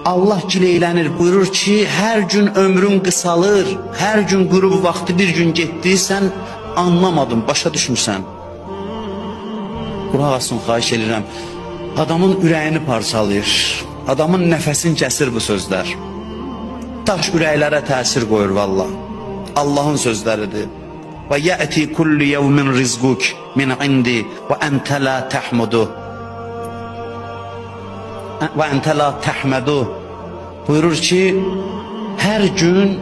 Allah gileylənir, buyurur ki, hər gün ömrün qısalır, hər gün qürub vaxtı bir gün getdiysən, anlamadın, başa düşmürsən. Qulaq asın, xahiş edirəm. Adamın ürəyini parçalayır, adamın nəfəsini kəsir bu sözlər. Daş ürəklərə təsir qoyur valla. Allahın sözləridir. Və yəti kullu yevmin rizquk min indi və entə la təhmudu. Və entə la təhmədu. Buyurur ki, hər gün,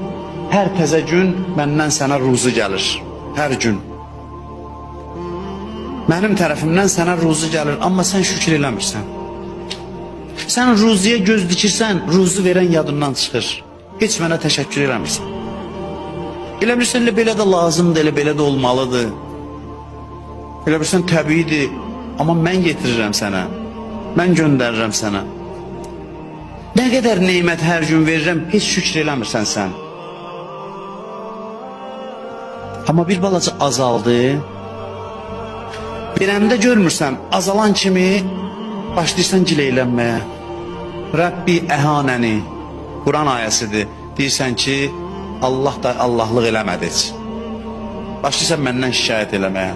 hər təzə gün məndən sənə ruzu gəlir. Hər gün. Mənim tərəfimdən sənə ruzu gəlir, amma sən şükür eləmirsən. Sən ruziyə göz dikirsən, ruzu verən yadından çıxır. Heç mənə təşəkkür eləmirsən. Elə bilirsən, belə də lazımdır, elə belə də olmalıdır. Elə bilirsən, təbiidir, amma mən getirirəm sənə. Mən göndərirəm sənə. Nə qədər neymət hər gün verirəm, heç şükür eləmirsən sən. Amma bir balaca azaldı. Verəndə görmürsən, azalan kimi başlayırsan gileylənməyə. Rəbbi əhanəni, Quran ayəsidir. Deyirsən ki, Allah da Allahlıq eləmədi heç. Başlayırsan məndən şikayət eləməyə.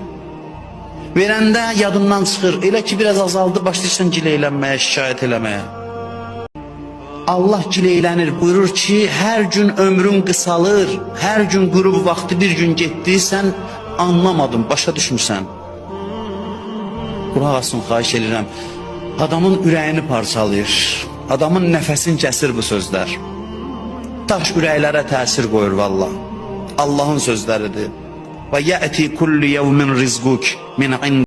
Verəndə yadından çıxır, elə ki biraz azaldı, başlayırsan gileylənməyə, şikayət eləməyə. Allah gileylənir, buyurur ki, hər gün ömrün qısalır, hər gün qürub vaxtı bir gün getdiysən, anlamadın, başa düşmürsən. Qulaq asın, xahiş edirəm. Adamın ürəyini parçalayır, adamın nəfəsini kəsir bu sözlər. Daş ürəklərə təsir qoyur valla. Allahın sözləridir. Və yəti kullu yevmin rizquk min indi.